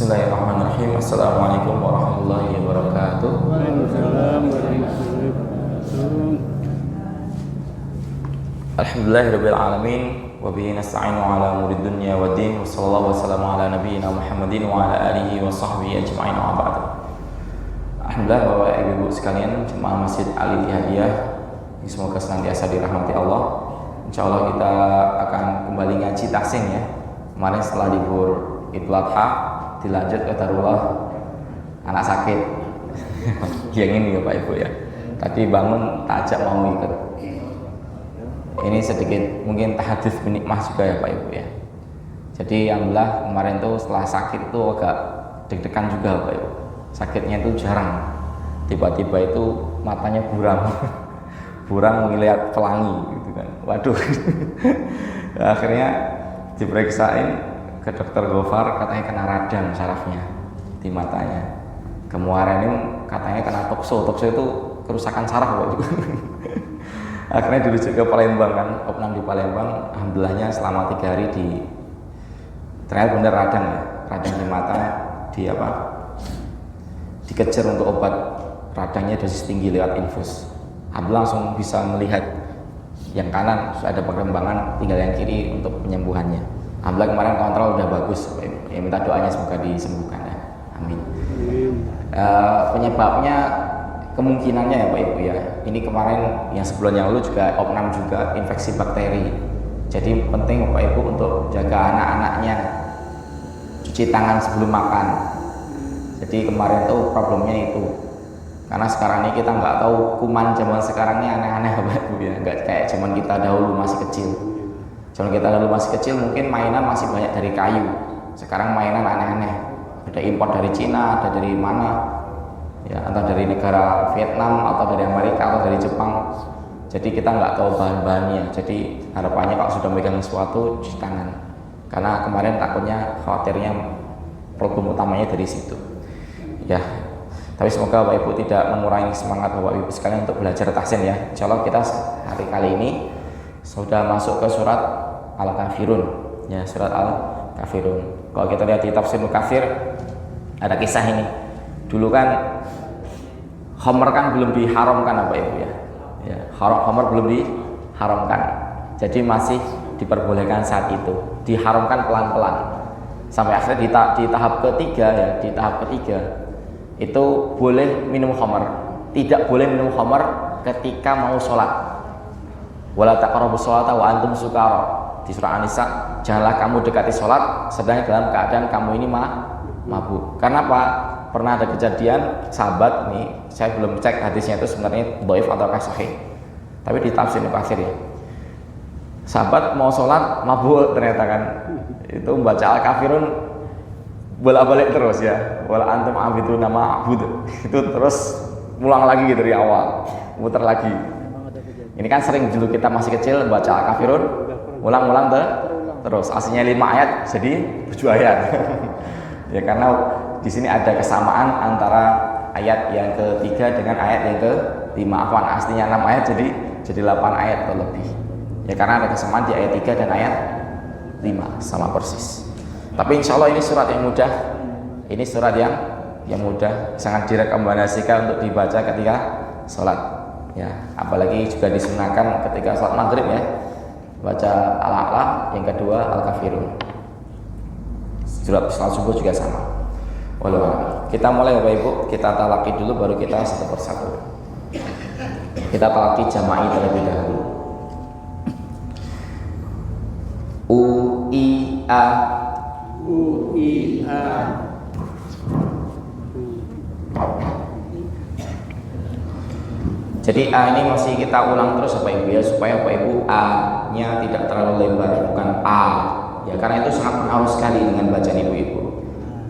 Bismillahirrahmanirrahim. Assalamualaikum warahmatullahi wabarakatuh. Waalaikumsalam warahmatullahi wabarakatuh. Alhamdulillahirabbil alamin wa bihi nasta'inu ala umuri dunya waddin wa sallallahu wasallam ala nabiyyina Muhammadin wa ala alihi wa sahbihi ajma'in wa ba'd. Alhamdulillah Bapak Ibu sekalian jemaah Masjid Al-Ittihadiyah, semoga senantiasa dirahmati Allah. Insyaallah kita akan kembali ngaji tahsin ya. Kemarin setelah libur Idul Adha dilanjut ke Darullah anak sakit yang ini ya Pak Ibu ya, tadi bangun tak ajak mau ikut. Ini sedikit mungkin tahadits binikmah juga ya Pak Ibu ya. Jadi alhamdulillah kemarin tuh setelah sakit itu agak deg-degan juga Pak Ibu. Sakitnya itu jarang, tiba-tiba itu matanya buram buram melihat pelangi gitu kan, waduh. Akhirnya diperiksain ke dokter Gofar, katanya kena radang sarafnya di matanya. Kemarin ini katanya kena tokso itu kerusakan saraf Pak. Akhirnya dirujuk ke Palembang kan, opnam di Palembang. Alhamdulillahnya selama 3 hari ternyata bener radang ya, radang di mata, dikejar untuk obat radangnya dosis tinggi lewat infus. Alhamdulillah langsung bisa melihat yang kanan sudah ada perkembangan, tinggal yang kiri untuk penyembuhannya. Alhamdulillah kemarin kontrol udah bagus, ya, minta doanya semoga disembuhkan ya, amin. Penyebabnya kemungkinannya ya Pak Ibu ya, ini kemarin yang sebulan yang lalu juga opnam juga infeksi bakteri. Jadi penting Bapak Ibu untuk jaga anak-anaknya, cuci tangan sebelum makan. Jadi kemarin tuh problemnya itu, karena sekarang ini kita nggak tahu kuman zaman sekarang ini aneh-aneh Bapak Ibu ya, nggak kayak zaman kita dahulu masih kecil. Zaman kita dulu masih kecil mungkin mainan masih banyak dari kayu, sekarang mainan aneh-aneh, ada impor dari Cina, ada dari mana ya, entah dari negara Vietnam atau dari Amerika atau dari Jepang. Jadi kita nggak tahu bahan-bahannya, jadi harapannya kalau sudah megang sesuatu cuci tangan, karena kemarin takutnya khawatirnya problem utamanya dari situ ya. Tapi semoga Bapak Ibu tidak mengurangi semangat Bapak Ibu sekalian untuk belajar tahsin ya. Insyaallah kita hari kali ini sudah masuk ke surat Al-Kafirun ya, surat Al-Kafirun. Kalau kita lihat di tafsir Al-Kafir ada kisah ini. Dulu kan khamr kan belum diharamkan Bapak Ibu ya. Ya, khamr belum diharamkan. Jadi masih diperbolehkan saat itu. Diharamkan pelan-pelan. Sampai akhirnya di tahap ketiga ya, di tahap ketiga itu boleh minum khamr. Tidak boleh minum khamr ketika mau sholat. Wala taqrabus sholata wa antum sukara. Di surah An-Nisa, janganlah kamu dekati sholat sedang dalam keadaan kamu ini mabuk. Karena apa? Pernah ada kejadian sahabat nih, saya belum cek hadisnya itu sebenarnya dhaif atau sahih, tapi di tafsir Al-Kafir ya, sahabat mau sholat mabuk ternyata kan, itu membaca Al-Kafirun bolak-balik terus ya, wala antum abiduna ma'bud, itu terus ulang lagi dari awal, muter lagi. Ini kan sering dulu kita masih kecil baca Al-Kafirun ulang-ulang terus, aslinya 5 ayat jadi 7 ayat. Ya karena di sini ada kesamaan antara ayat yang ketiga dengan ayat yang ke-5. Aslinya 6 ayat jadi 8 ayat atau lebih. Ya karena ada kesamaan di ayat 3 dan ayat 5 sama persis. Tapi insya Allah ini surat yang mudah. Ini surat yang mudah, sangat direkomendasikan untuk dibaca ketika sholat. Ya, apalagi juga disunahkan ketika sholat maghrib ya, baca Al-A'la, yang kedua Al-Kafirun. Surat subuh juga sama. Walau kita mulai Bapak Ibu, kita talaki dulu baru kita satu persatu. Kita talaki jama'i terlebih dahulu. U-I-A U-I-A. Jadi A ini masih kita ulang terus Bapak Ibu ya, supaya Bapak Ibu A-nya tidak terlalu lebar, bukan A ya, karena itu sangat pengaruh sekali dengan bacaan Ibu-Ibu.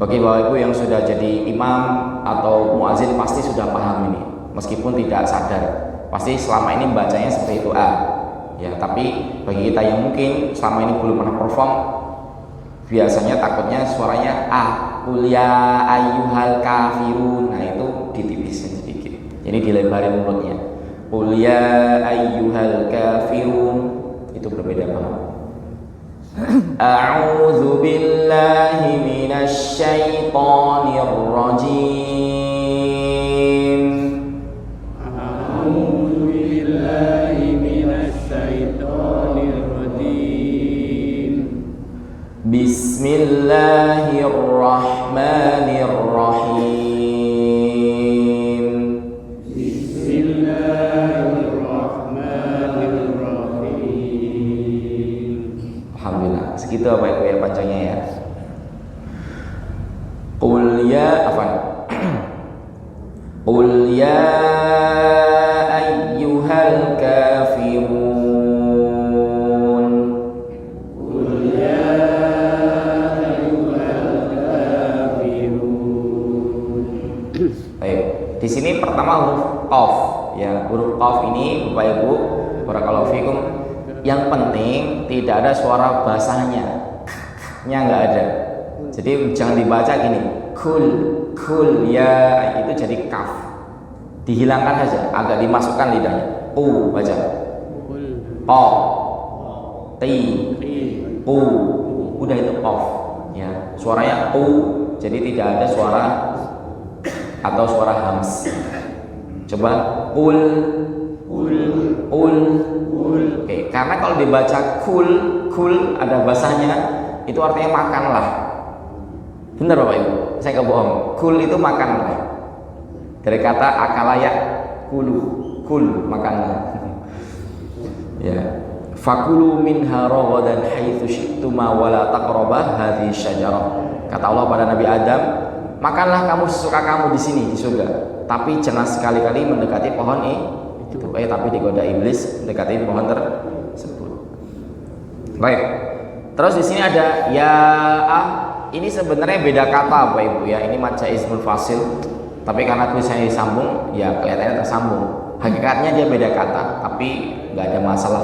Bagi Bapak Ibu yang sudah jadi imam atau muazin pasti sudah paham ini, meskipun tidak sadar, pasti selama ini bacanya seperti itu A ya. Tapi bagi kita yang mungkin selama ini belum pernah perform, biasanya takutnya suaranya A, qul ya ayyuhal kafirun, nah itu ditipisin sedikit, jadi dilebarin mulutnya. Qul ya ayyuhal kafirun, itu berbeda banget. A'udzu billahi minasy syaithanir rajim. A'udzu billahi minasy syaithanir rajim. Bismillahirrahmanirrahim. Bismillahirrahmanirrahim. Alhamdulillah. Segitu apa Ibu ya panjangnya ya. Qul ya afan. Qul ya ayyuhal kafirun. Qul ya ayyuhal kafirun. Baik. Di sini pertama huruf qaf ya. Huruf qaf ini Bapak Ibu, barakallahu fikum, yang penting tidak ada suara basahnya. Nya enggak ada. Jadi jangan dibaca gini. Kul ya, itu jadi kaf. Dihilangkan saja, agak dimasukkan lidahnya. Baca. Qul Qa, ti, qi qu. Udah itu qaf ya. Suaranya qu, jadi tidak ada suara atau suara hams. Coba qul. Oke, karena kalau dibaca kul ada basahnya, itu artinya makanlah. Benar Bapak Ibu? Saya nggak bohong. Kul itu makanlah. Dari kata akalaya kul makanlah. Ya. Fakulu minha ragadan haitsu syi'tuma wa la taqrabah hadhihi syajarah. Kata Allah pada Nabi Adam, makanlah kamu sesuka kamu di sini di surga, tapi jangan sekali-kali mendekati pohon ini. Tapi digoda iblis mendekati pohon tersebut. Baik. Terus di sini ada ya ini sebenarnya beda kata Bapak Ibu ya. Ini mad jaizmul fasil. Tapi karena tulisannya disambung, ya kelihatannya tersambung. Hakikatnya dia beda kata, tapi nggak ada masalah.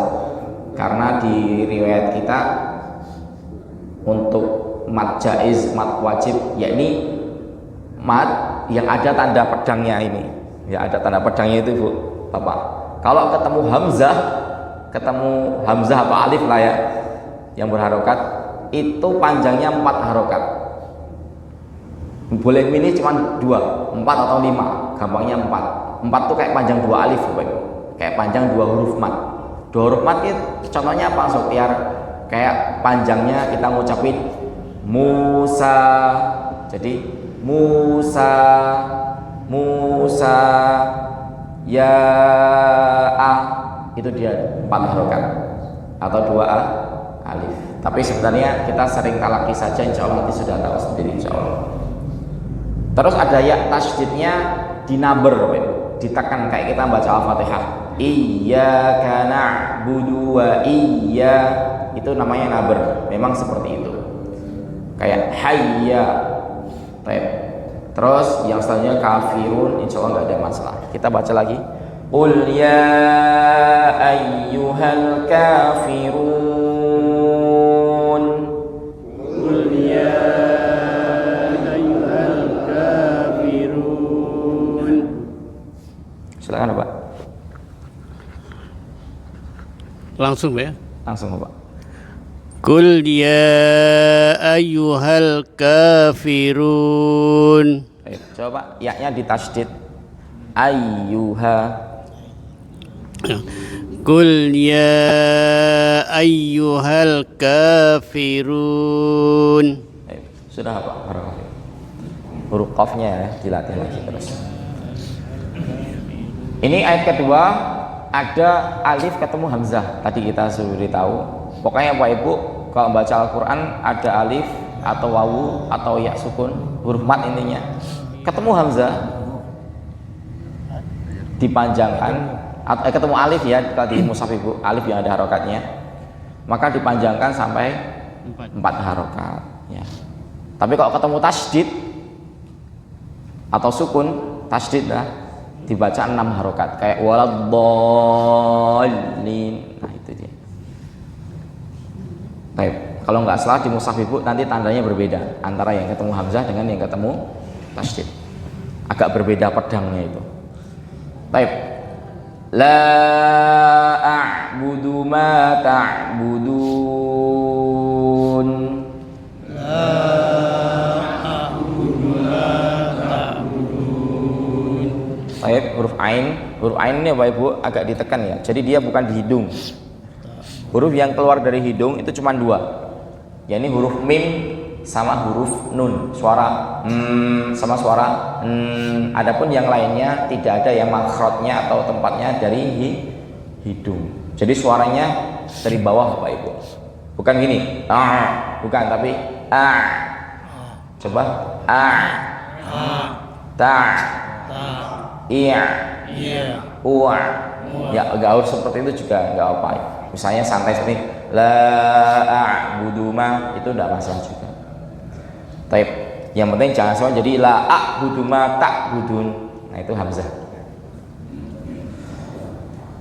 Karena di riwayat kita untuk mad jaiz, mad wajib, yakni mad yang ada tanda pedangnya ini. Ya ada tanda pedangnya itu Bu, Bapak. Kalau ketemu hamzah apa alif lah ya, yang berharokat, itu panjangnya 4 harokat. Boleh milih cuma 2, 4 atau 5. Gampangnya 4. 4 tuh kayak panjang 2 alif Bapak Ibu. Kayak panjang 2 huruf mat. 2 huruf mat itu contohnya apa Sotiar? Kayak panjangnya kita ngucapin Musa. Jadi Musa ya itu dia 4 harokat atau 2 alif. Tapi sebenarnya kita sering talaki saja, insya Allah nanti sudah tahu sendiri insya Allah. Terus ada ya tasydidnya dinaber, ditekan kayak kita baca Al-Fatihah. Iyyaka na'budu wa iyya, itu namanya naber. Memang seperti itu. Kayak hayya. Baik. Terus yang selanjutnya kafirun, insya Allah nggak ada masalah. Kita baca lagi. Qul ya ayyuhal kafirun. Qul ya ayyuhal kafirun. Silakan Pak. Langsung ya. Langsung Pak. Qul ya ayyuhal kafirun. Ayo, coba ya-nya ditasydid. Ayyuha. Qul ya ayyuhal kafirun. Ayo, sudah Pak. Huruf qafnya ya, dilatih lagi terus. Ini ayat kedua, ada alif ketemu hamzah. Tadi kita sudah tahu. Pokoknya Bapak Ibu kalau baca Al-Quran ada alif atau wawu atau ya sukun, huruf mat intinya. Ketemu hamzah dipanjangkan atau ketemu alif ya tadi mushaf Ibu, alif yang ada harokatnya, maka dipanjangkan sampai 4 harokat ya. Tapi kalau ketemu tasydid atau sukun, tasydid lah dibaca 6 harokat kayak waladhdallin. Nah itu dia. Baik, kalau nggak salah di mushaf Ibu nanti tandanya berbeda antara yang ketemu hamzah dengan yang ketemu tasydid. Agak berbeda pedangnya itu. Baik. La a'budu ma ta'budun. Baik, huruf ain ini Bapak Ibu agak ditekan ya. Jadi dia bukan di hidung. Huruf yang keluar dari hidung itu cuma dua. Yakni huruf mim sama huruf nun. Suara sama suara adapun yang lainnya tidak ada yang makhrajnya atau tempatnya dari hidung. Jadi suaranya dari bawah Bapak Ibu. Bukan gini. Bukan, tapi Coba ta iya uwa. Ya enggak harus seperti itu juga enggak apa. Misalnya santai seperti la a'budu ma, itu enggak masalah juga. Taib. Yang penting jangan sampai jadi la a'budu ma ta'budun. Nah itu hamzah.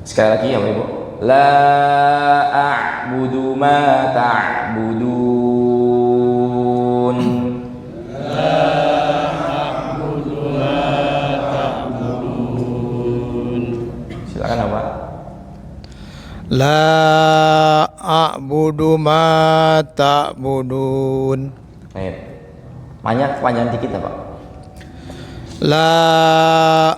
Sekali lagi ya Bapak Ibu. La a'budu ma ta'budun. Silakan Pak. La a'budu ma ta'budun. Baik. Panjang dikit ya Pak. La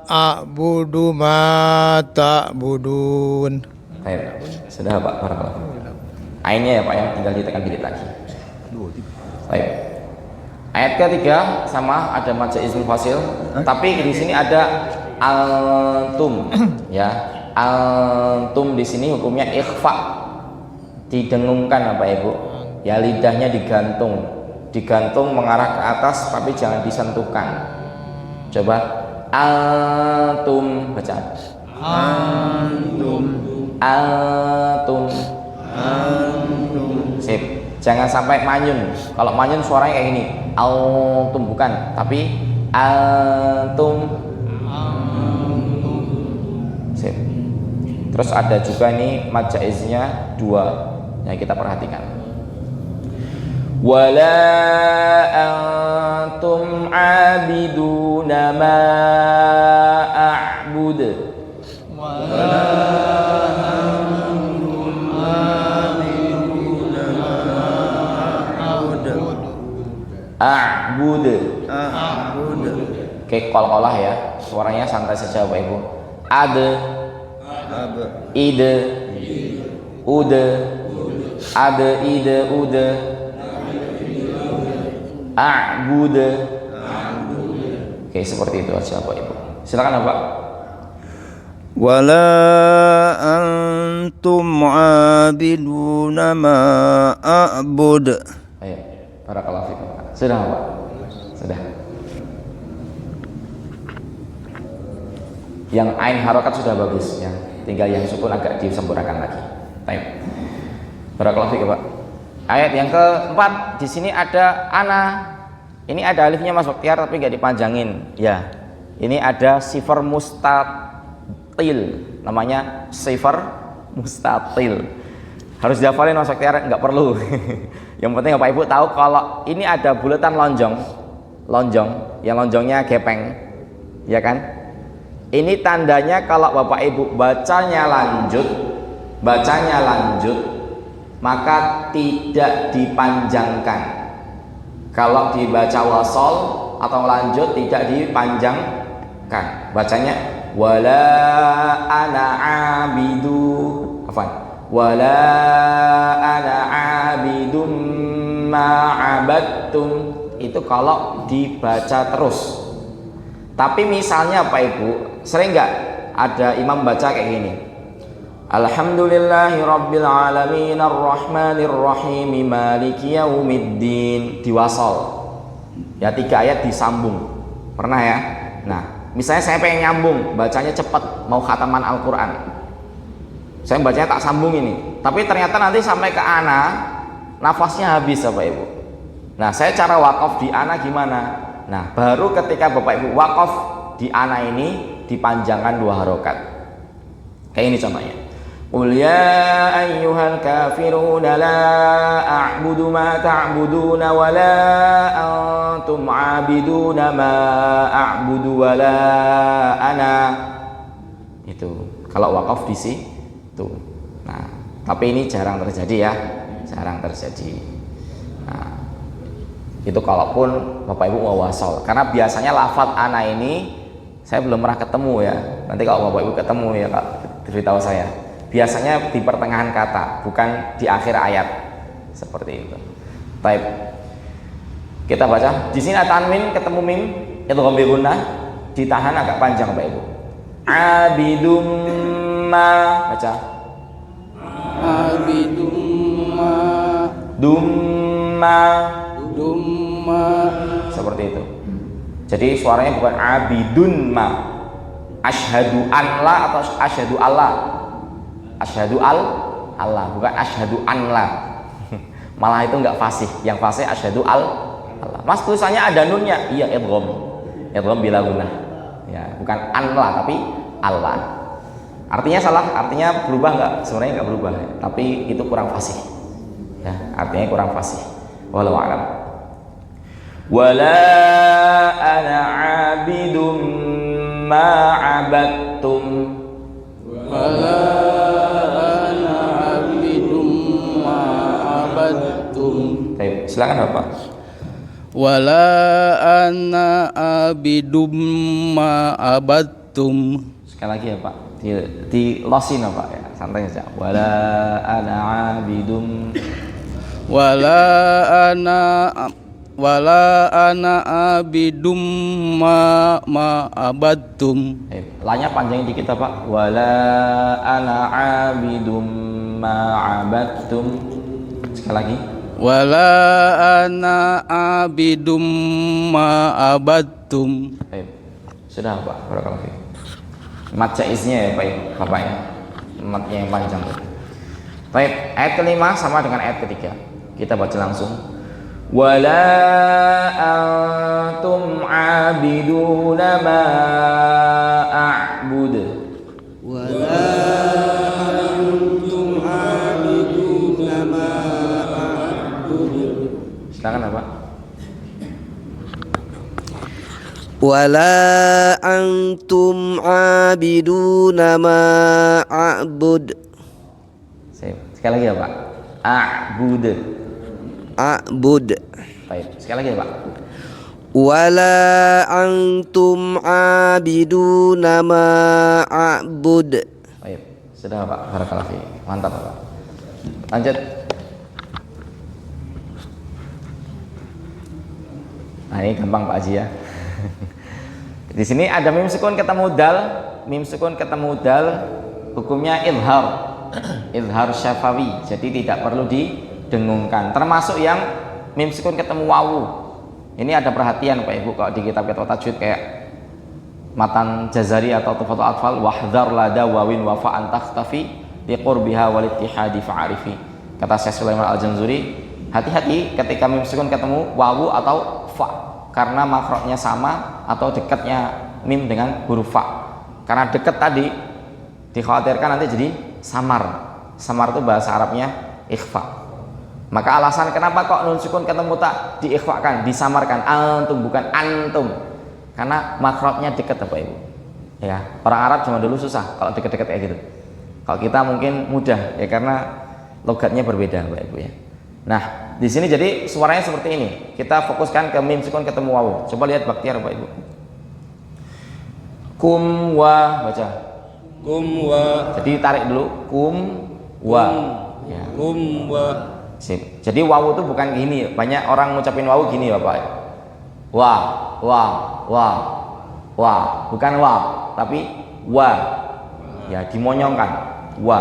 a'budu ma ta'budun. Baik. Sudah Pak, barakallahu. Ainnya ya Pak ya, tinggal ditekan dikit lagi. Baik. Ayat ketiga sama ada maja ismul fasil, tapi di sini ada antum ya. Antum di sini hukumnya ikhfa, didengungkan Bapak Ibu. Ya lidahnya digantung mengarah ke atas tapi jangan disentuhkan. Coba antum baca. Antum. Sip. Jangan sampai manyun. Kalau manyun suaranya kayak gini. Antum bukan, tapi antum. Sip. Terus ada juga ini mad jaiznya dua yang kita perhatikan. Wala antum abiduna ma a'bud. Wala antum abiduna ma a'bud. Oke, kol-kolah ya. Suaranya santai saja Bapak Ibu. Ada ide ude ada ide ude a'bude. Oke, seperti itu aja Bapak Ibu. Silakan Bapak. Wala antum abiduna ma a'bud. Ayo, barakallahu fikum. Sudah Bapak. Sudah. Yang ain harokat sudah bagus ya. Tinggal yang sukun agak disempurnakan lagi. Baik. Barakallahu fikum Pak. Ayat yang keempat, di sini ada ana. Ini ada alifnya Mas Baktiar tapi nggak dipanjangin. Ya. Ini ada sifar mustatil. Namanya sifar mustatil. Harus dihafalin Mas Baktiar, nggak perlu. Yang penting Bapak Ibu tahu kalau ini ada bulatan lonjong. Yang lonjongnya gepeng. Ya kan? Ini tandanya kalau Bapak Ibu bacanya lanjut, maka tidak dipanjangkan. Kalau dibaca wasol atau lanjut tidak dipanjangkan. Bacanya wala ana abidu. Wala ana abidum ma'abattum. Itu kalau dibaca terus. Tapi misalnya Pak Ibu, sering nggak ada imam baca kayak gini, Alhamdulillahi rabbil alamin arrahmanir rahim maliki yaumiddin, diwasol ya, 3 ayat disambung, pernah ya? Nah misalnya saya pengen nyambung, bacanya cepat, mau khataman Al-Quran, saya bacanya tak sambung ini, tapi ternyata nanti sampai ke ana nafasnya habis Bapak Ibu. Nah saya cara wakaf di ana gimana? Nah baru ketika Bapak Ibu wakaf di ana ini dipanjangkan 2 harokat. Kayak ini contohnya. Qul ya ayyuhal kafiruna la a'budu ma ta'buduna wa la antum 'abiduna ma a'budu wa la ana. Itu kalau wakaf di situ. Nah, tapi ini jarang terjadi ya. Jarang terjadi. Nah, itu kalaupun Bapak Ibu mau wasol, karena biasanya lafadz ana ini Saya belum pernah ketemu ya. Nanti kalau Bapak Ibu ketemu ya Kak, beritahu saya. Biasanya di pertengahan kata, bukan di akhir ayat. Seperti itu. Baik. Kita baca. Di sini ada tanwin ketemu mim, idgham bi gunnah, ditahan agak panjang Bapak Ibu. Abidum ma, baca. Abidum ma Dumma, dumma seperti itu. Jadi suaranya bukan abidun ma, asyhadu an la atau asyhadu Allah, asyhadu Allah, bukan asyhadu an la. Malah itu enggak fasih. Yang fasih asyhadu Allah. Mas tulisannya ada nunnya, iya idgham bila gunnah. Ya, bukan an la tapi Allah. Artinya salah, artinya berubah enggak? Sebenarnya enggak berubah, tapi itu kurang fasih. Ya, artinya kurang fasih. Wallahu a'lam. Wala ana 'abidum ma 'abadtum. wala ana abidum ma abadtum. Baik, silakan Bapak. Wala ana abidum ma abadtum. Sekali lagi ya Pak. Di losin Pak ya, santai saja. Wala ana 'abidum. Wala ana abidum ma abadtum. Lanya panjangin dikit Pak. Wala ana 'abidum ma 'abadtum. Sekali lagi. Wala ana abidum ma abadtum. Sudah Pak, barakallahu fiik. Mat jaiznya ya Pak ya, Bapak ya. Matnya yang panjang. Baik, ayat kelima sama dengan ayat ketiga. Kita baca langsung. Wala antum 'abiduna ma a'bud. Wala antum abiduna ma a'bud. Silakan Pak. Wala antum abiduna ma a'bud. Sekali lagi ya Pak. A'bud. A'bud. Baik, sekali lagi ya Pak. Wala antum abiduna ma a'bud. Baik, sudah Pak. Barakallahu fiik. Mantap Pak. Lanjut. Nah, ini gampang Pak Haji ya. Di sini ada mim sukun ketemu dal, mim sukun ketemu dal, hukumnya izhar. Izhar syafawi, jadi tidak perlu didengungkan. Termasuk yang mim sukun ketemu wawu. Ini ada perhatian Pak Ibu kalau di kitab-kitab tajwid kayak Matan Jazari atau Tufatul Atfal, wahdhar lada wawin wa fa an takhtafi li qurbiha wal ittihadi fa'arifi. Kata Syekh Sulaiman Al-Janzuri, hati-hati ketika mim sukun ketemu wawu atau fa, karena makhrajnya sama atau dekatnya mim dengan huruf fa. Karena dekat tadi dikhawatirkan nanti jadi samar. Samar itu bahasa Arabnya ikhfa. Maka alasan kenapa kok nun sukun ketemu tak diikhfakan, disamarkan, antum bukan antum, karena makhrajnya dekat Bapak Ibu. Ya, orang Arab cuma dulu susah kalau dekat-dekat kayak gitu. Kalau kita mungkin mudah ya karena logatnya berbeda Bapak Ibu ya. Nah, di sini jadi suaranya seperti ini. Kita fokuskan ke mim sukun ketemu wawu. Coba lihat Baktiar Bapak Ibu. Kum wa, baca. Kum wa. Jadi tarik dulu kum wa. Ya. Kum wa. Sip. Jadi wawu itu bukan gini. Banyak orang ngucapin wawu gini Bapak. Wa, wa, wa, wa. Bukan wa, tapi wa. Ya, dimonyongkan. Wa.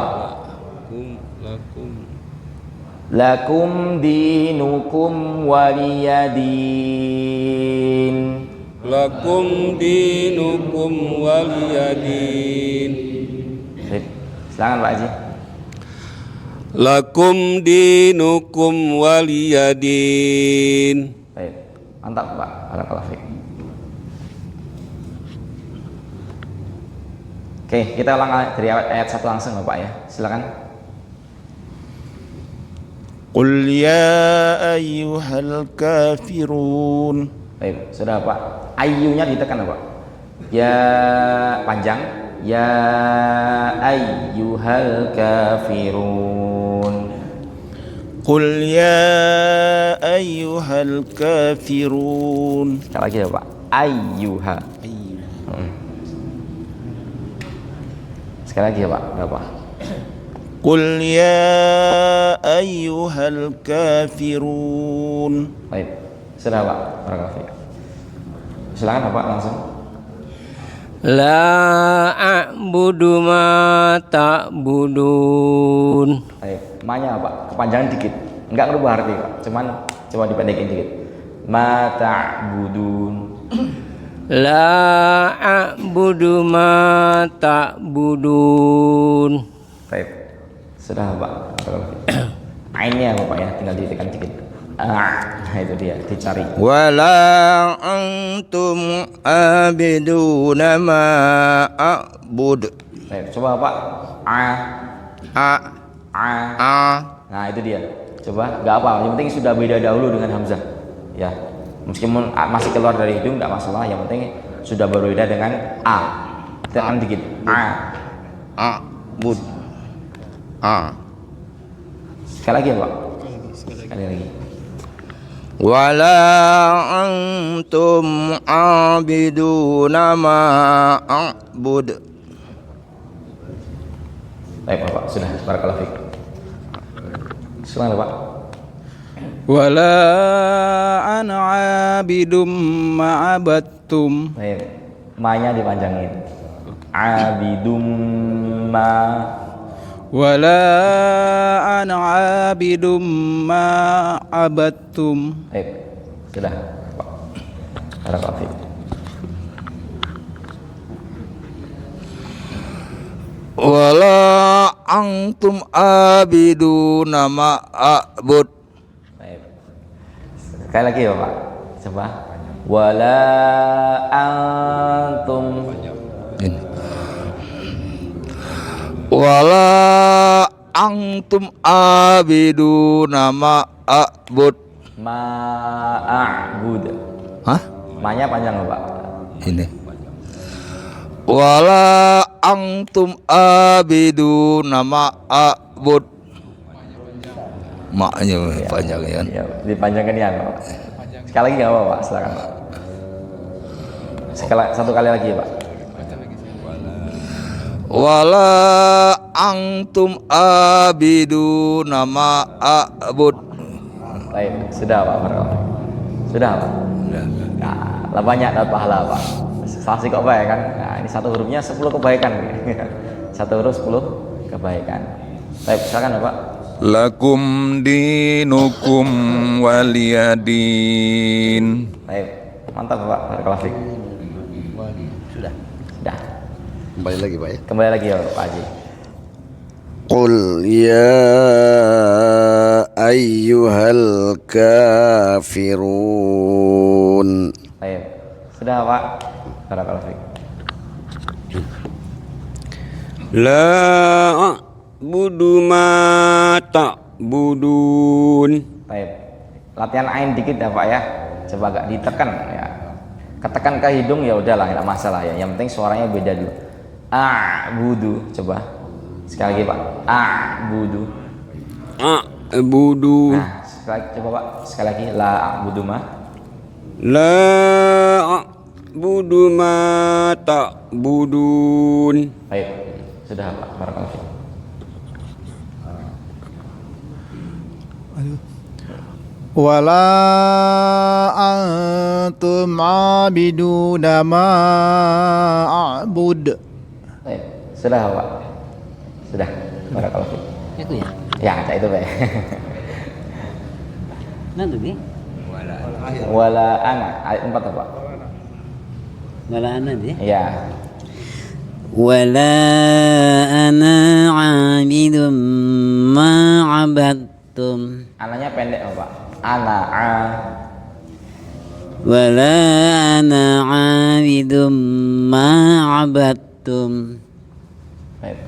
Lakum dinukum waliyadin. Lakum dinukum waliyadin. Silakan Pak Haji. Lakum dinukum waliyadin. Baik, mantap Pak. Barakallahu fiik. Oke, kita ulang dari ayat 1 langsung Bapak ya. Silakan. Qul ya ayyuhal kafirun. Baik, sudah Pak. Ayyunya ditekan Pak. Ya panjang. Ya ayyuhal kafirun. Qul ya ayyuhal kafirun. Sekali lagi ya Pak. Ayyuha. Sekali lagi ya Pak, berapa? قل يا أيها الكافرون. Baik, sudah Pak, barakallahu fiik. Silakan Bapak langsung. La a'budu ma ta'budun. Baik, ma-nya Pak, kepanjangan dikit. Enggak ngerubah arti Pak, cuman coba dipendekin dikit. Ma ta'budun. La a'budu ma ta'budun. Baik, sudah Pak, barakallahu fiik. Ainnya Bapak ya, tinggal ditekan dikit. Nah itu dia, dicari. ولا أنتم عابدون ما أعبد. Baik, coba Pak. A. Nah itu dia. Coba, nggak apa. Yang penting sudah beda dahulu dengan hamzah. Ya, meskipun masih keluar dari hidung nggak masalah. Yang penting sudah berbeda dengan a. Tekan dikit. أعبد. Sekali lagi ya Pak. Sekali lagi. ولا أنتم عابدون ما أعبد. Baik Bapak, sudah. Barakallahu fiik. Silakan Pak. wala ana abidum ma'abattum. Baik, ma-nya dipanjangin. Abidum ma. Wala ana abidum ma'abattum. Baik, sudah Pak. Barakallahu fiik. Wala antum abiduna ma a'bud. Baik. Sekali lagi ya Pak. Coba. Wala antum. Wala antum abiduna ma a'bud. Ma'abud. Hah? Ma-nya panjang loh Pak. Ini. Wala antum abiduna ma a'bud. Maknya panjang ya. Ya, dipanjangkan ya Pak. Sekali lagi nggak apa-apa Pak, silakan Pak. Satu kali lagi ya Pak. Wala antum abiduna ma a'bud. Baik, sudah Pak. Barakallahu. Sudah Pak. Nah, lah banyak dapat pahala Pak. Pasti kok baik kan? Nah, ini satu hurufnya 10 kebaikan. Satu huruf 10 kebaikan. Baik, silakan Pak. Lakum dinukum waliyadin. Baik, mantap Pak. Barakallahu fiik. Sudah. Sudah. Kembali lagi Pak ya. Kembali lagi ya Pak Haji. Qul ya ayyuhal kafirun. Baik. Sudah Pak. Barakallahu fiik. La a'budu ma ta'budun. Baik. Latihan ain dikit ya Pak ya. Coba agak ditekan ya. Ketekan ke hidung ya udahlah, enggak masalah ya. Yang penting suaranya beda dulu. A'budu. Coba. Sekali lagi Pak. A'budu. A'budu. Nah, coba Pak. Sekali lagi la a'budu ma. La a'budu ma ta'budun. Baik. Sudah Pak. Barakallahu fiik. Wala antum abiduna ma'abud. Baik. Sudah Pak. Sudah. Barakallahu fiik. Itu ya? Ya, cak itu Pak. Nanti nih? Wala ana ayat 4 Pak. Wala ana deh. Ya. Wala ana abidum ma abadtum. Ananya pendek Pak. Ana Wala ana abidum ma abadtum. Baik.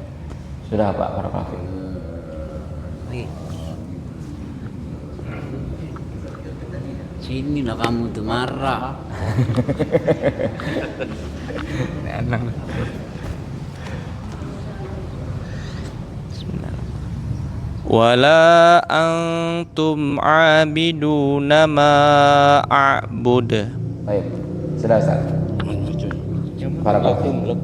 Sudah Pak. Barakallahu fiik. Sini lah kamu tuh marah. Wala antum abiduna ma a'bud. Baik. Sudah Ustaz. Barakallahu fiik.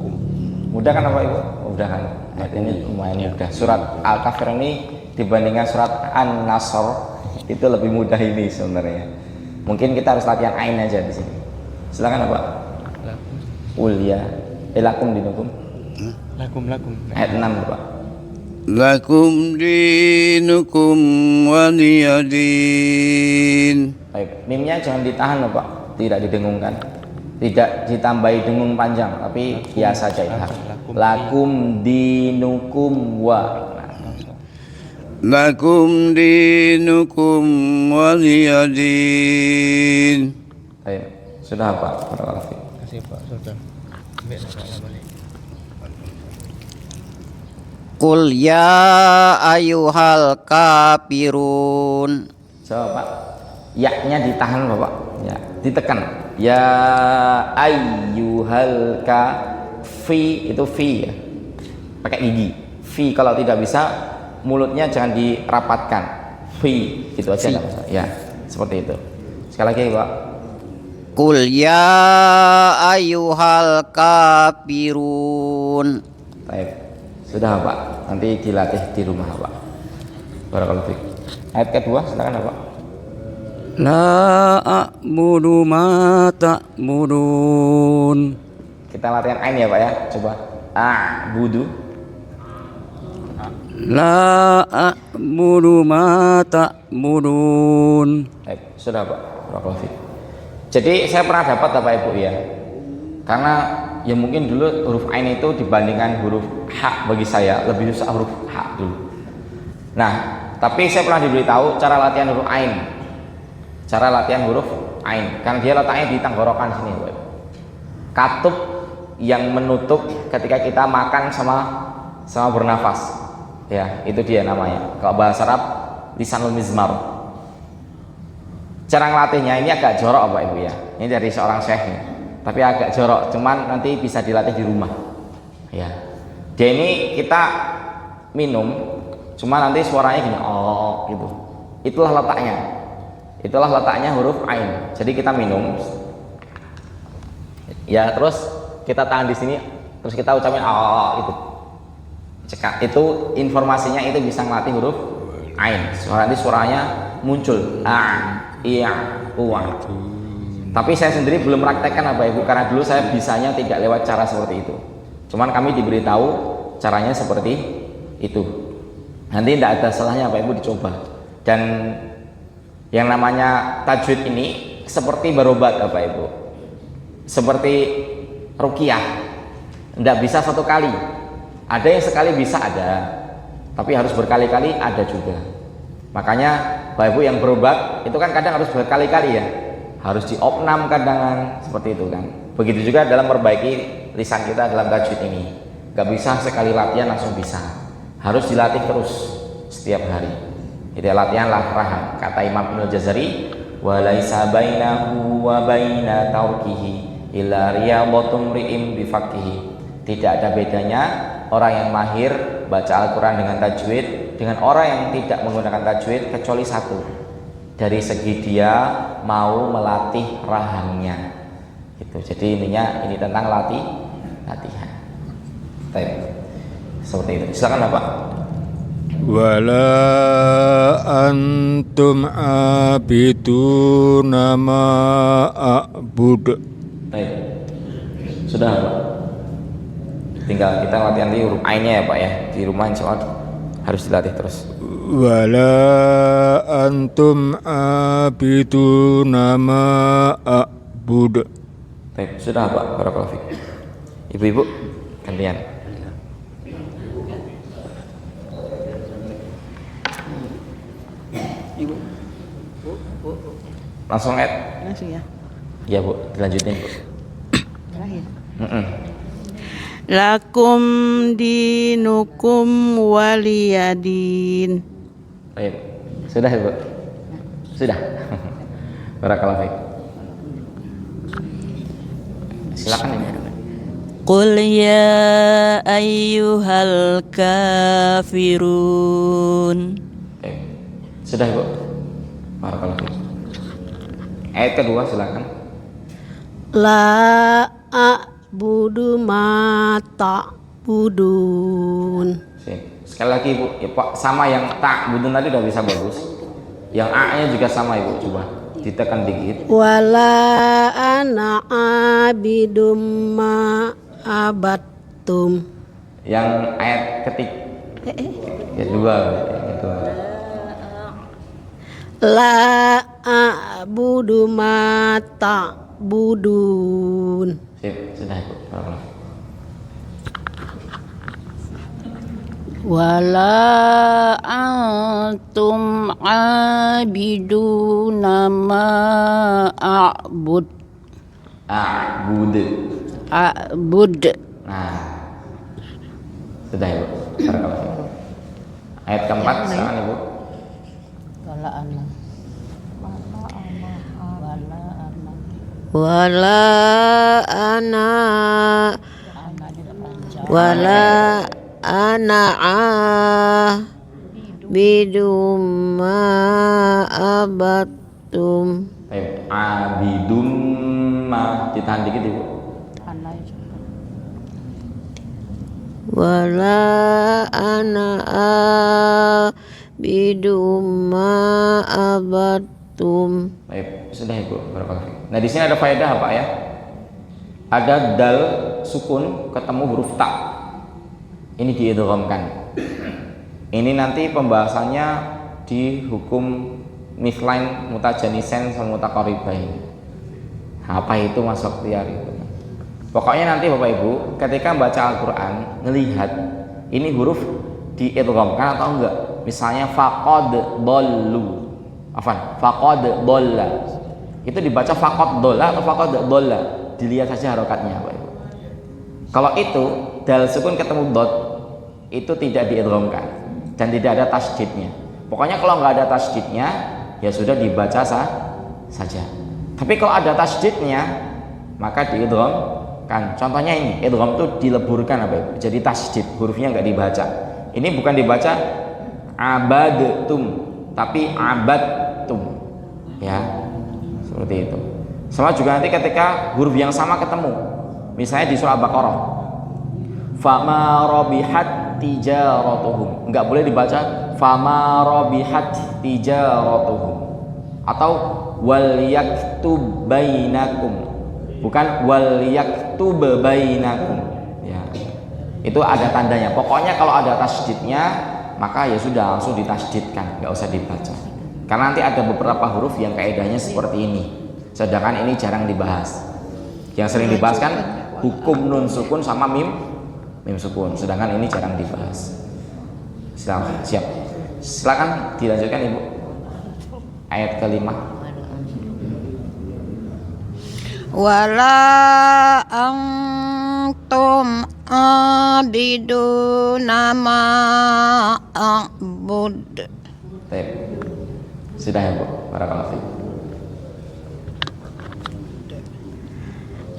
Mudah kan Bapak Ibu? Mudah kan? Ayat ini lumayan mudah. Surat Al-Kafir ini dibandingkan surat An-Nasr itu lebih mudah ini sebenarnya. Mungkin kita harus latihan ain aja di sini. Silakan Pak. Ulia, lakum dinukum. Lakum. Ayat 6 Pak. Lakum dinukum waliyadin. Baik, mimnya jangan ditahan loh Pak, tidak didengungkan, tidak ditambahi dengung panjang, tapi biasa aja ya. Lakum dinukum wa. Lakum dinukum waliyadin. Baik, sudah Pak. Barakallahu fiik. Kasih Pak, sudah. Qul ya ayyuhal kafirun. Coba Pak, ya-nya ditahan Bapak, ya, ditekan. Ya ayyuhal fi itu fi ya. Pakai gigi. Fi kalau tidak bisa mulutnya jangan dirapatkan. Fi gitu aja enggak masalah. Ya, seperti itu. Sekali lagi Pak. Qul ya ayyuhal kafirun. Baik. Sudah Pak, nanti dilatih di rumah Pak. Barakallahu fiik. Ayat kedua silakan Pak. La a'budu ma ta'budun. Kita latihan ain ya Pak ya. Coba. A'budu. La a'budu ma ta'budun. Baik, sudah Pak. Barakallahu fiik. Jadi saya pernah dapat Bapak Ibu ya. Karena ya mungkin dulu huruf ain itu dibandingkan huruf ha bagi saya lebih susah huruf ha dulu. Nah, tapi saya pernah diberitahu cara latihan huruf ain. Cara latihan huruf ain, karena dia letaknya di tenggorokan sini, Bapak. Katup yang menutup ketika kita makan sama bernafas. Ya, itu dia namanya. Kalau bahasa Arab lisanul mizmar. Cara ngelatihnya ini agak jorok Bapak Ibu ya. Ini dari seorang syekhnya. Tapi agak jorok, cuman nanti bisa dilatih di rumah. Ya, dia ini kita minum, cuma nanti suaranya gini, oh gitu. Itulah letaknya huruf ain. Jadi kita minum, ya terus kita tahan di sini, terus kita ucapin oh itu. Cekak itu informasinya itu bisa ngelatih huruf ain. Nanti suaranya muncul iya, Tapi saya sendiri belum praktekkan Bapak Ibu, karena dulu saya bisanya tidak lewat cara seperti itu. Cuman kami diberitahu caranya seperti itu. Nanti tidak ada salahnya Bapak Ibu dicoba. Dan yang namanya tajwid ini seperti berobat Bapak Ibu. Seperti ruqyah. Tidak bisa satu kali. Ada yang sekali bisa ada. Tapi harus berkali-kali ada juga. Makanya Bapak Ibu yang berobat itu kan kadang harus berkali-kali ya. Harus diopnam kadang seperti itu kan. Begitu juga dalam memperbaiki lisan kita dalam tajwid ini. Gak bisa sekali latihan langsung bisa. Harus dilatih terus setiap hari. Itu latihan raham. Kata Imam Ibnu Jazari, wa laisa bainahu wa baina tarkihi illa riyadhatum ri'im bifaqihi. Tidak ada bedanya orang yang mahir baca Al-Qur'an dengan tajwid dengan orang yang tidak menggunakan tajwid kecuali satu. Dari segi dia mau melatih rahangnya gitu. Jadi intinya ini tentang latihan. Baik. Seperti itu. Silakan Bapak. Wala antum abiduna ma a'bud. Baik. Sudah Pak. Tinggal kita latihan di huruf ainnya ya Pak ya. Di rumah insyaallah harus dilatih terus. Wala antum abiduna ma a'bud. Baik, sudah Pak. Barakallahu fiik. Ibu-ibu gantian. Langsung Langsung ya. Iya Bu, dilanjutin Bu. Terakhir. Lakum dinukum waliyadin. Baik. Sudah Bu. Sudah. Barakallahu fiik. Silakan Ibu. Qul ya ayyuhal kafirun. Baik. Sudah Bu. Barakallahu fiik. Ayat kedua silakan. La a'budu ma ta'budun. Sip. Sekali lagi Ibu, ya, Pak, sama yang ta'budun tadi udah bisa bagus. Yang A-nya juga sama Ibu, coba ditekan dikit. Wala ana abidum ma abattum. Yang ayat kedua, La a'budu ma ta'budun. Sip, sudah Ibu. Barakallah. Wala antum abiduna ma a'bud. A'bud. Nah, sudah Ibu. Barakallah. Ayat keempat, silakan Ibu. Wala ana abidum ma abattum. Baik, abidum ma, ditahan dikit Ibu. Wala ana abidum ma abattum. Baik, sudah Ibu. Barakallahu. Nah, di sini ada faedah apa ya? Ada dal sukun ketemu huruf ta. Ini diidghamkan. Ini nanti pembahasannya di hukum mithlain, mutajanisen, sama mutaqaribain. Apa itu masuk tiar itu? Pokoknya nanti Bapak Ibu ketika baca Al-Qur'an ngelihat ini huruf diidghamkan atau enggak. Misalnya faqad dallu. Faqad dalla. Itu dibaca faqad dalla atau faqad dalla. Dilihat saja harokatnya Bapak Ibu. Kalau itu dal sukun ketemu dot itu tidak diidghamkan dan tidak ada tasydidnya. Pokoknya kalau nggak ada tasydidnya ya sudah dibaca saja. Tapi kalau ada tasydidnya maka diidghamkan. Contohnya ini, idgham itu dileburkan apa Ibu? Jadi tasydid, hurufnya nggak dibaca. Ini bukan dibaca abadtum, tapi abadtum. Ya, seperti itu. Sama juga nanti ketika huruf yang sama ketemu. Misalnya di surah Al-Baqarah. Fama rabihat tijaratuhum. Enggak boleh dibaca fama rabihat tijaratuhum. Atau wal yaktub bainakum. Bukan wal yaktub bainakum. Ya. Itu ada tandanya. Pokoknya kalau ada tasydidnya maka ya sudah langsung ditasydidkan, enggak usah dibaca. Karena nanti ada beberapa huruf yang kaidahnya seperti ini. Sedangkan ini jarang dibahas. Yang sering dibahas kan hukum nun sukun sama mim sukun. Sedangkan ini jarang dibahas. Silakan, siap. Silakan dilanjutkan Ibu. Ayat kelima. Wala antum abiduna ma a'bud. Baik. Sudah ya Bu. Barakallahu fiik.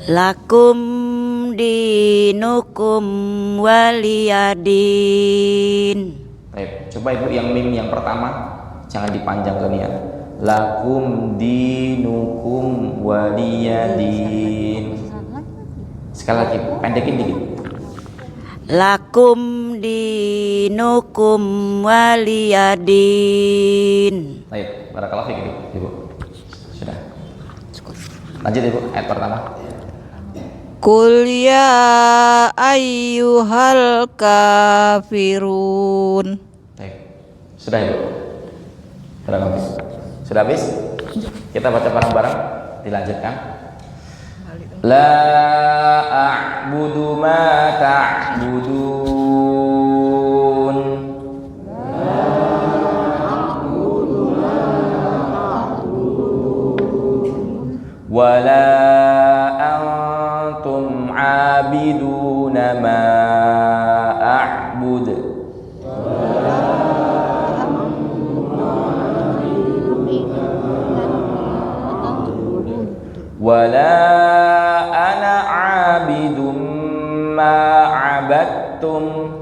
Lakum dinukum waliyadin. Baik, coba Ibu yang mim yang pertama jangan dipanjang ke niat. Lakum dinukum waliyadin. Sekali lagi, pendekin dikit. Lakum dinukum waliyadin. Baik, barakallahu fiik Ibu. Sudah. Lanjut Ibu, ayat pertama. Qul ya ayyuhal kafirun. Baik. Sudah Ibu. Barakallahu fiik. Sudah habis? Kita baca bareng-bareng, dilanjutkan. La a'budu ma ta'budun. Wa la antum 'abiduna ma a'bud. Wala ana abidum ma abadtum.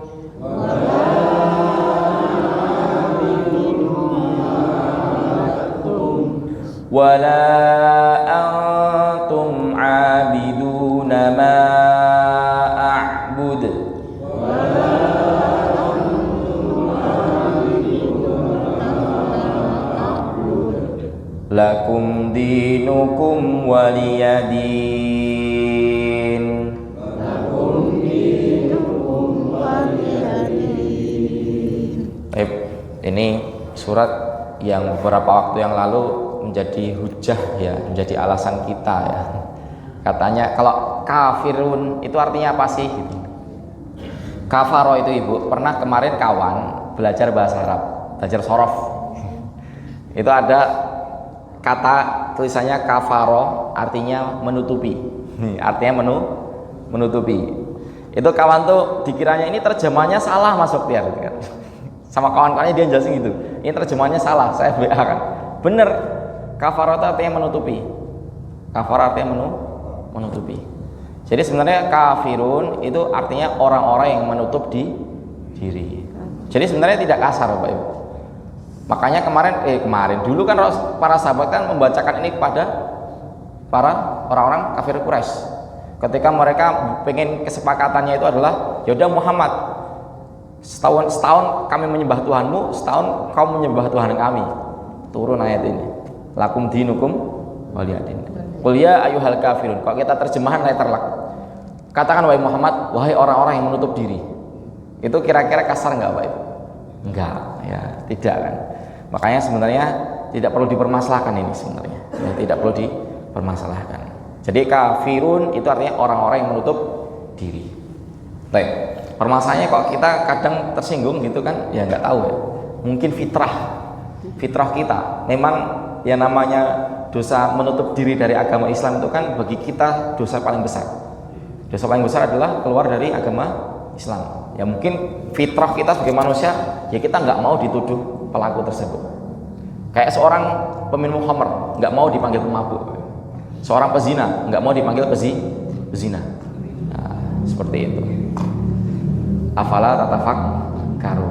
Wala antum abiduna ma Lakum dinukum waliyadin. Ini surat yang beberapa waktu yang lalu menjadi hujah ya, menjadi alasan kita ya. Katanya kalau kafirun itu artinya apa sih? Gitu. Kafaro itu ibu pernah kemarin kawan belajar bahasa Arab, belajar sorof. Itu ada kata tulisannya kafaro artinya menutupi. Artinya menutupi. Itu kawan tuh dikiranya ini terjemahnya salah Mas Oktiar gitu kan. Sama kawan-kawannya dia jelasin gitu. Ini terjemahnya salah, saya BA kan. Bener. Kafaro itu artinya menutupi. Kafaro artinya menutupi. Jadi sebenarnya kafirun itu artinya orang-orang yang menutup diri. Jadi sebenarnya tidak kasar Bapak Ibu. Makanya kemarin dulu kan para sahabat kan membacakan ini kepada para orang-orang kafir Quraisy. Ketika mereka pengen kesepakatannya itu adalah yaudah Muhammad, setahun kami menyembah Tuhanmu, setahun kau menyembah Tuhan kami. Turun ayat ini. Lakum dinukum waliyadin. Qul ya ayyuhal kafirun. Kalau kita terjemahan letterlock. Katakan wahai Muhammad, wahai orang-orang yang menutup diri. Itu kira-kira kasar enggak, Pak Ibu? Enggak, ya, tidak kan. Makanya sebenarnya tidak perlu dipermasalahkan ini sebenarnya. Ya, tidak perlu dipermasalahkan. Jadi kafirun itu artinya orang-orang yang menutup diri. Baik. Permasalahannya kok kita kadang tersinggung gitu kan? Ya nggak tahu ya. Mungkin fitrah kita. Memang yang namanya dosa menutup diri dari agama Islam itu kan bagi kita dosa paling besar. Dosa paling besar adalah keluar dari agama Islam. Ya mungkin fitrah kita sebagai manusia, ya kita nggak mau dituduh pelaku tersebut. Kayak seorang peminum khamr nggak mau dipanggil pemabuk. Seorang pezina nggak mau dipanggil pezina. Nah, seperti itu. Afala tatafakkarun.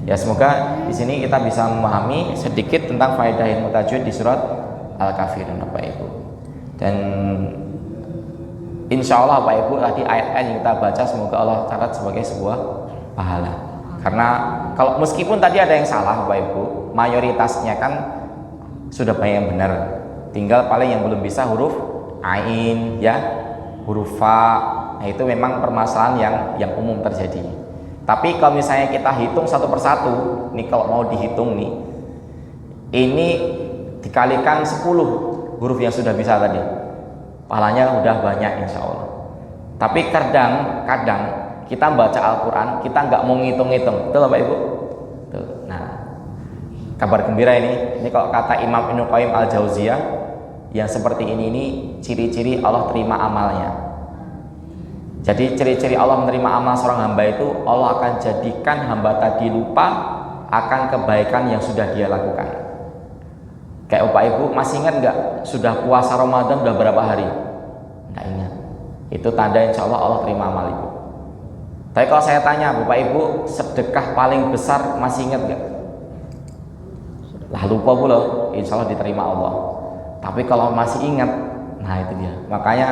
Ya semoga di sini kita bisa memahami sedikit tentang faedah ilmu tajwid di surat Al-Kafirun Bapak Ibu. Dan insya Allah Bapak Ibu tadi ayat-ayat yang kita baca semoga Allah catat sebagai sebuah pahala. Karena kalau meskipun tadi ada yang salah Bapak Ibu, mayoritasnya kan sudah banyak yang benar. Tinggal paling yang belum bisa huruf ain ya, huruf fa. Nah itu memang permasalahan yang umum terjadi. Tapi kalau misalnya kita hitung satu persatu, nih kalau mau dihitung nih, ini dikalikan 10 huruf yang sudah bisa tadi, pahalanya udah banyak insya Allah. Tapi kadang kita baca Al-Quran, kita nggak mau ngitung-ngitung, betul Bapak Ibu? Betul. Nah, kabar gembira ini kalau kata Imam Ibnu Qayyim Al-Jauziyah, yang seperti ini ciri-ciri Allah terima amalnya. Jadi ciri-ciri Allah menerima amal seorang hamba itu, Allah akan jadikan hamba tadi lupa akan kebaikan yang sudah dia lakukan. Kayak Bapak Ibu masih ingat nggak sudah puasa Ramadan udah berapa hari? Nggak ingat. Itu tanda insya Allah Allah terima amal Ibu. Tapi kalau saya tanya Bapak Ibu, sedekah paling besar masih ingat nggak? Lah lupa pula, insya Allah diterima Allah. Tapi kalau masih ingat, nah itu dia. Makanya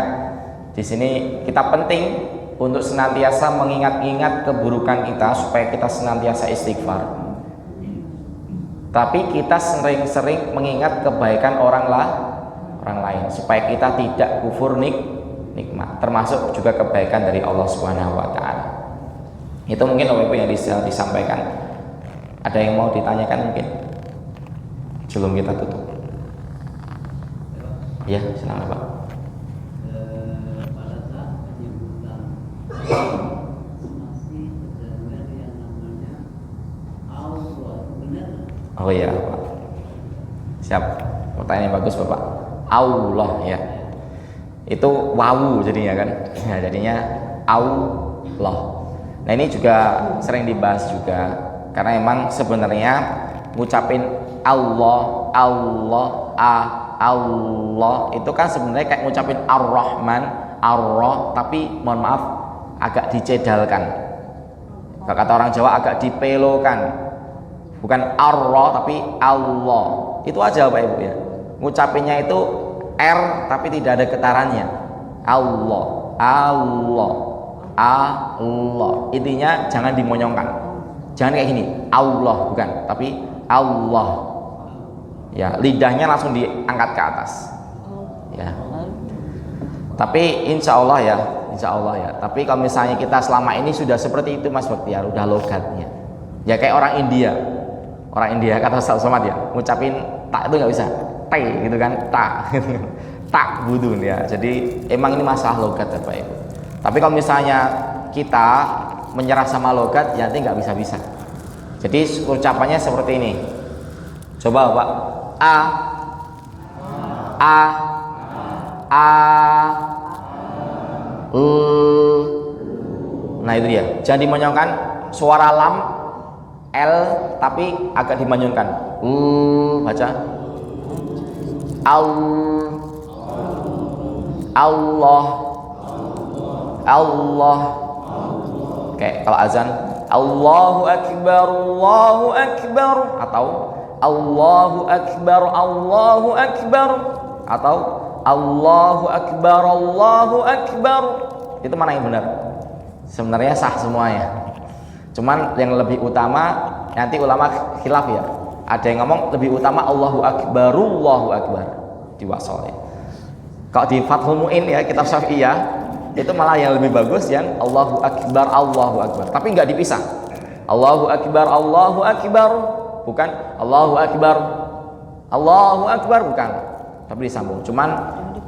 di sini kita penting untuk senantiasa mengingat-ingat keburukan kita supaya kita senantiasa istighfar. Tapi kita sering-sering mengingat kebaikan orang lain supaya kita tidak kufur nikmat. Termasuk juga kebaikan dari Allah Subhanahu wa taala. Itu mungkin Bapak Ibu yang disampaikan. Ada yang mau ditanyakan mungkin? Sebelum kita tutup. Ya, silakan Pak. Oh iya Pak. Siap. Pertanyaan yang bagus Bapak. Allah ya. Itu wawu jadinya kan. Nah, jadinya Allah. Nah, ini juga sering dibahas juga karena emang sebenarnya ngucapin Allah itu kan sebenarnya kayak ngucapin Ar-Rahman, Ar-Rah, tapi mohon maaf agak dicedalkan. Kalau kata orang Jawa agak dipelokan. Bukan Allah tapi Allah. Itu aja Bapak Ibu ya. Ngucapinnya itu R tapi tidak ada getarannya. Allah. Allah. Intinya jangan dimonyongkan. Jangan kayak gini, Allah, bukan, tapi Allah. Ya, lidahnya langsung diangkat ke atas. Ya. Tapi insya Allah ya. Tapi kalau misalnya kita selama ini sudah seperti itu Mas Baktiar, udah logatnya. Ya kayak orang India kata Ustaz Somad ya, ngucapin tak itu nggak bisa, t gitu kan, tak budun ya. Jadi emang ini masalah logat ya Pak Ibu. Tapi kalau misalnya kita menyerah sama logat, ya nanti nggak bisa. Jadi ucapannya seperti ini. Coba Pak, a, nah itu dia. Jangan dimonyongkan suara lam, l tapi agak dimanyunkan. Baca. Allah. Kayak kalau azan, Allahu Akbar atau Allahu Akbar atau Allahu Akbar. Itu mana yang benar? Sebenarnya sah semuanya. Cuman yang lebih utama, nanti ulama khilaf ya. Ada yang ngomong lebih utama Allahu Akbar di wasol ya. Kalau di Fathul Mu'in ya, kitab Syafi'iyah, itu malah yang lebih bagus yang Allahu Akbar. Tapi nggak dipisah. Allahu Akbar, bukan Allahu Akbar bukan. Tapi disambung. Cuman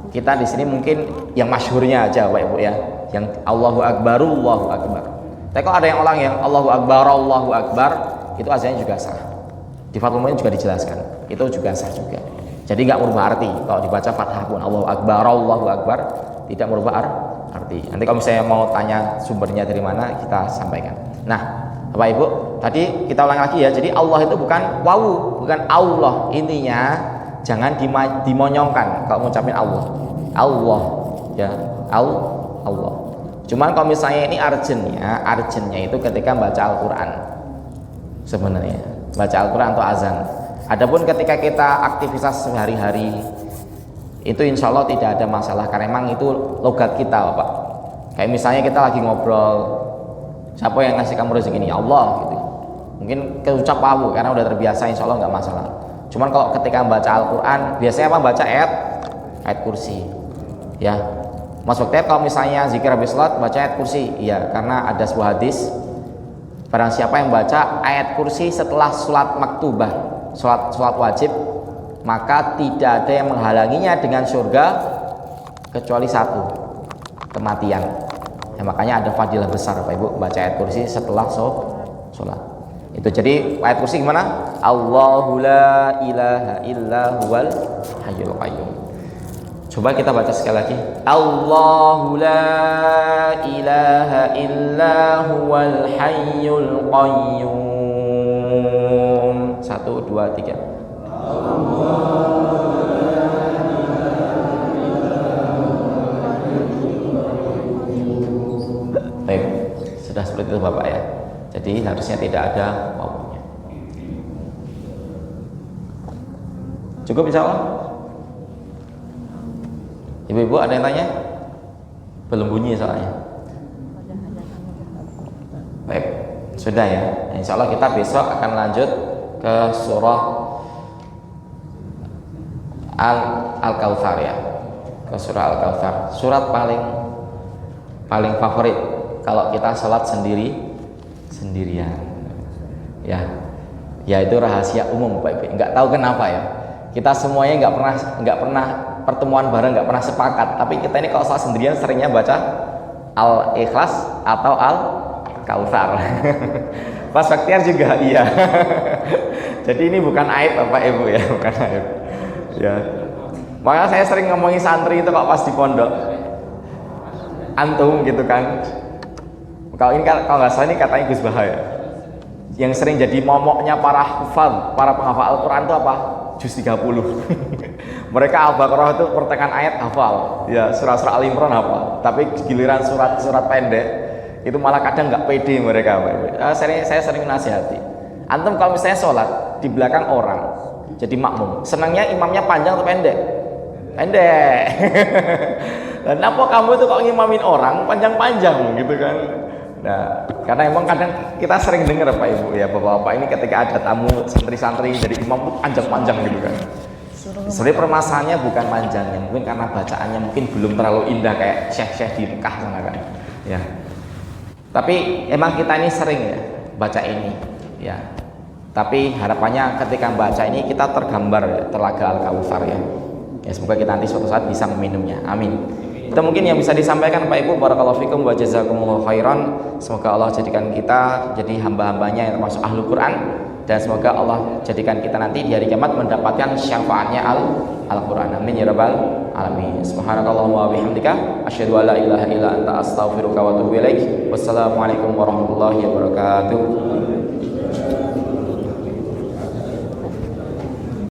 kita di sini mungkin yang masyhurnya aja Pak Ibu ya, yang Allahu Akbar. Tapi kalau ada yang ulang yang Allahu Akbar, itu azannya juga sah. Di Fathul Mu'in juga dijelaskan, itu juga sah juga. Jadi nggak merubah arti. Kalau dibaca fathah pun Allahu Akbar, tidak merubah arti. Nanti kalau misalnya mau tanya sumbernya dari mana, kita sampaikan. Nah, Bapak Ibu, tadi kita ulang lagi ya. Jadi Allah itu bukan wawu, bukan Allah. Intinya jangan dimonyongkan kalau ngucapin Allah ya, Allah. Cuman kalau misalnya ini urgentnya itu ketika baca Al-Quran sebenarnya, baca Al-Quran atau azan. Adapun ketika kita aktivitas sehari-hari itu insya Allah tidak ada masalah, karena memang itu logat kita Bapak. Kayak misalnya kita lagi ngobrol, siapa yang ngasih kamu rezeki ini? Allah gitu. Mungkin keucap wawu karena udah terbiasa, insya Allah nggak masalah. Cuman kalau ketika membaca Al-Quran, biasanya apa? Baca ayat kursi ya. Mas Baktiar kalau misalnya zikir habis sholat baca ayat kursi, iya, karena ada sebuah hadis, barang siapa yang baca ayat kursi setelah sholat maktubah, sholat wajib, maka tidak ada yang menghalanginya dengan surga kecuali satu, kematian. Ya, makanya ada fadilah besar Pak Ibu baca ayat kursi setelah sholat. Itu jadi ayat kursi gimana? Allahu la ilaha illa huwal hayyul qayyum. Coba kita baca sekali lagi. Allahu la ilaha illa huwal hayyul qayyum. 1, 2, 3. Baik, sudah seperti itu Bapak ya. Jadi harusnya tidak ada wawunya. Cukup insya Allah. Ibu-ibu ada yang tanya? Belum bunyi soalnya. Baik, sudah ya. Insya Allah kita besok akan lanjut ke surah Al-Kautsar ya. Ke surah Al-Kautsar. Surat paling favorit kalau kita sholat sendirian. Ya. Ya itu rahasia umum Pak Ibu. Enggak tahu kenapa ya. Kita semuanya enggak pernah pertemuan bareng, nggak pernah sepakat. Tapi kita ini kalau salah sendirian seringnya baca Al-Ikhlas atau Al-Kautsar. Mas Baktiar juga iya. Jadi ini bukan aib Bapak Ibu ya, bukan aib. Ya. Makanya saya sering ngomongin santri itu kok pas di pondok. Antum gitu kan. Kalau ini kalau nggak salah ini katanya Gus Bahaya. Yang sering jadi momoknya para hufal, para penghafal Al-Quran itu apa? Juz 30. Mereka Al-Baqarah itu pertengahan ayat hafal, ya surah-surah Al-Imran hafal. Tapi giliran surat-surat pendek itu malah kadang nggak pede mereka. Saya sering nasihati. Antum kalau misalnya sholat di belakang orang, jadi makmum, senangnya imamnya panjang atau pendek? Pendek. Dan apa kamu itu kok ngimamin orang panjang-panjang gitu kan? Nah, karena emang kadang kita sering dengar Pak Ibu ya, Bapak-bapak ini ketika ada tamu santri-santri jadi imam tuh panjang-panjang gitu kan. Sebenarnya permasalahannya bukan panjangnya, mungkin karena bacaannya mungkin belum terlalu indah kayak syekh-syekh di Mekah sana kan. Ya. Tapi emang kita ini sering ya baca ini, ya. Tapi harapannya ketika baca ini kita tergambar telaga Al-Kautsar ya. Ya semoga kita nanti suatu saat bisa meminumnya. Amin. Itu mungkin yang bisa disampaikan Pak Ibu. Barakallahu fikum wa jazakumullahu khairan. Semoga Allah jadikan kita jadi hamba-hambanya yang termasuk ahlu Quran, dan semoga Allah jadikan kita nanti di hari kiamat mendapatkan syafaatnya Al-Quran. Amin ya rabbal alamin. Subhanakallahumma wa bihamdika asyhadu an la ilaha illa anta astaghfiruka wa atubu ilaik. Wassalamualaikum warahmatullahi wabarakatuh.